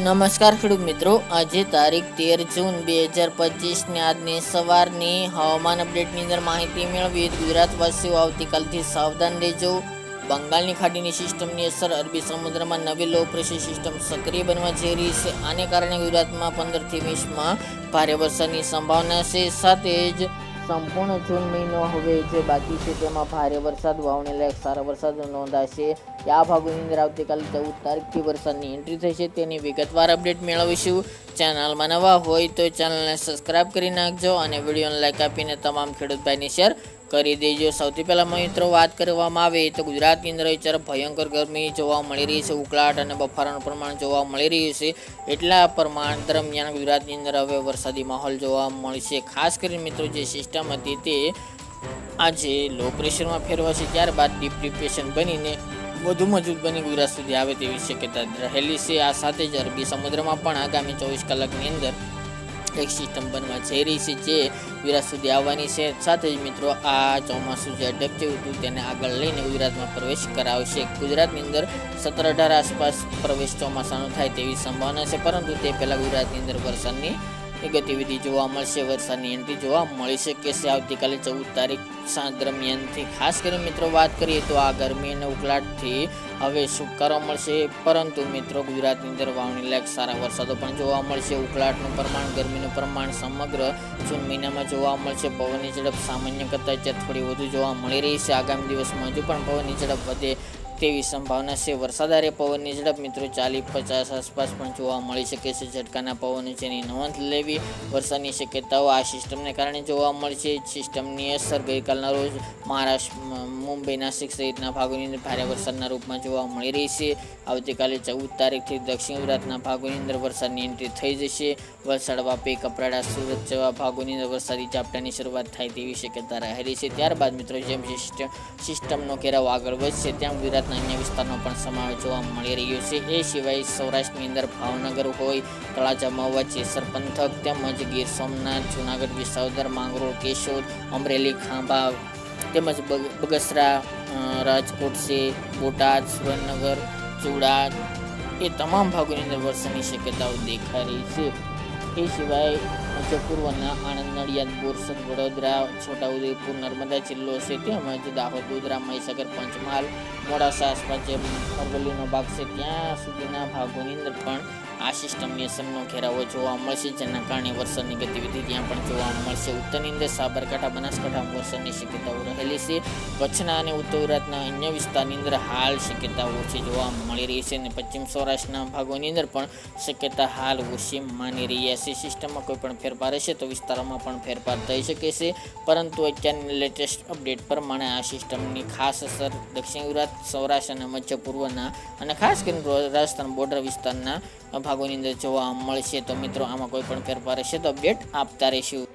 નમસ્કાર ખેડૂત મિત્રો, આજે તારીખ 13 જૂન 2025 ને આજની સવારની હવામાન અપડેટની અંદર માહિતી મેળવી. ગુજરાતવાસીઓ આવતીકાલથી સાવધાન રહેજો. બંગાળની ખાડીની સિસ્ટમની અસર અરબી સમુદ્રમાં નવી લો પ્રેશર સિસ્ટમ સક્રિય બનવા જઈ રહી છે. આને કારણે ગુજરાતમાં 15 થી 20માં ભારે વરસાદની સંભાવના છે. સાથે જ સંપૂર્ણ જૂન મહિનો હવે જે બાકી છે તેમાં ભારે વરસાદ, વાવણી લાયક સારા વરસાદ નોંધાશે. આ ભાગોની અંદર આવતીકાલે 14 તારીખથી વરસાદની એન્ટ્રી થશે. તેની વિગતવાર અપડેટ મેળવીશું. ચેનલમાં નવા હોય તો ચેનલને સબસ્ક્રાઇબ કરી નાખજો અને વિડીયોને લાઈક આપીને તમામ ખેડૂત ભાઈને શેર કરી દેજો. સૌથી પહેલાં મિત્રો વાત કરવામાં આવે તો ગુજરાતની અંદર અત્યારે ભયંકર ગરમી જોવા મળી રહી છે. ઉકળાટ અને બફારાનું પ્રમાણ જોવા મળી રહ્યું છે. એટલા પ્રમાણ દરમિયાન ગુજરાતની અંદર હવે વરસાદી માહોલ જોવા મળશે. ખાસ કરીને મિત્રો જે સિસ્ટમ હતી તે આજે લો પ્રેશરમાં ફેરવાશે, ત્યારબાદ ડીપ ડિપ્રેશન બનીને વધુ મજબૂત બની ગુજરાત સુધી આવે તેવી શક્યતા રહેલી છે. આ સાથે જ અરબી સમુદ્રમાં પણ આગામી 24 કલાકની અંદર એક સિસ્ટમ બનવા જઈ રહી છે જે ગુજરાત સુધી આવવાની છે. સાથે જ મિત્રો આ ચોમાસું જે અડપ જેવું હતું તેને આગળ લઈને ગુજરાતમાં પ્રવેશ કરાવશે. ગુજરાતની અંદર 17-18 આસપાસ પ્રવેશ ચોમાસાનો થાય તેવી સંભાવના છે, પરંતુ તે પહેલાં ગુજરાતની અંદર વરસાદની ગતિવિધિ જોવા મળશે. વરસાદની એન્ટ્રી જોવા મળી શકે છે આવતીકાલે 14 તારીખ સાંજ દરમિયાનથી. ખાસ કરીને મિત્રો વાત કરીએ તો આ ગરમી અને ઉકળાટથી હવે છુટકારો મળશે, પરંતુ મિત્રો ગુજરાતની અંદર વાવણી લાયક સારા વરસાદો પણ જોવા મળશે. ઉકળાટનું પ્રમાણ, ગરમીનું પ્રમાણ સમગ્ર જૂન મહિનામાં જોવા મળશે. પવનની ઝડપ સામાન્ય કરતાં થોડી વધુ જોવા મળી રહી છે. આગામી દિવસમાં હજુ પણ પવનની ઝડપ વધે તેવી સંભાવના છે. વરસાદારે પવનની ઝડપ મિત્રો 40-50 આસપાસ પણ જોવા મળી શકે છે. ઝટકાના પવનો જેની નોંધ લેવી. વરસાદની શક્યતાઓ આ સિસ્ટમને કારણે જોવા મળશે. સિસ્ટમની અસર ગઈકાલના રોજ મહારાષ્ટ્ર, મુંબઈ, નાસિક સહિતના ભાગોની અંદર ભારે વરસાદના રૂપમાં જોવા મળી રહી છે. આવતીકાલે 14 તારીખથી દક્ષિણ ગુજરાતના ભાગોની અંદર વરસાદની એન્ટ્રી થઈ જશે. વલસાડ, વાપી, કપરાડા, સુરત જેવા ભાગોની અંદર વરસાદી ઝાપટાની શરૂઆત થાય તેવી શક્યતા રહેલી છે. ત્યારબાદ મિત્રો જેમ સિસ્ટમનો ઘેરાવ આગળ વધશે તેમ ગુજરાતના અન્ય વિસ્તારનો પણ સમાવેશ જોવા મળી રહ્યો છે. એ સિવાય સૌરાષ્ટ્રની અંદર ભાવનગર હોય, તળાજા, મહુવા, જેસર પંથક તેમજ ગીર સોમનાથ, જૂનાગઢ, વિસાવદર, માંગરોળ, કેશોદ, અમરેલી, ખાંભા તેમજ બગસરા, રાજકોટ છે, બોટાદ, સુરેન્દ્રનગર, ચુડા એ તમામ ભાગોની અંદર વરસાદની શક્યતાઓ દેખાઈ રહી છે. એ સિવાય મધ્ય પૂર્વના આણંદ, નડિયાદ, બોરસદ, વડોદરા, છોટાઉદેપુર, નર્મદા જિલ્લો છે, તેમજ દાહોદ, ગોધરા, મહીસાગર, પંચમહાલ, મોડાસા આસપાસ જે અરવલ્લીનો ભાગ છે ત્યાં સુધીના ભાગોની અંદર પણ આ સિસ્ટમની અસરનો ઘેરાવો જોવા મળશે, જેના કારણે વરસાદની ગતિવિધિ ત્યાં પણ જોવા મળશે. ઉત્તરની અંદર સાબરકાંઠા, બનાસકાંઠા વરસાદની શક્યતાઓ રહેલી છે. કચ્છના અને ઉત્તર ગુજરાતના અન્ય વિસ્તારની અંદર હાલ શક્યતા ઓછી જોવા મળી રહી છે અને પશ્ચિમ સૌરાષ્ટ્રના ભાગોની અંદર પણ શક્યતા હાલ ઓછી માની રહ્યા છે. સિસ્ટમમાં કોઈ પણ ફેરફાર હશે તો વિસ્તારોમાં પણ ફેરફાર થઈ શકે છે, પરંતુ અત્યારની લેટેસ્ટ અપડેટ પ્રમાણે આ સિસ્ટમની ખાસ અસર દક્ષિણ ગુજરાત, સૌરાષ્ટ્ર અને મધ્ય પૂર્વના અને ખાસ કરીને રાજસ્થાન બોર્ડર વિસ્તારના ભાગોની અંદર જોવા મળશે. તો મિત્રો આમાં કોઈ પણ ફેરફાર હશે તો અપડેટ આપતા રહીશું.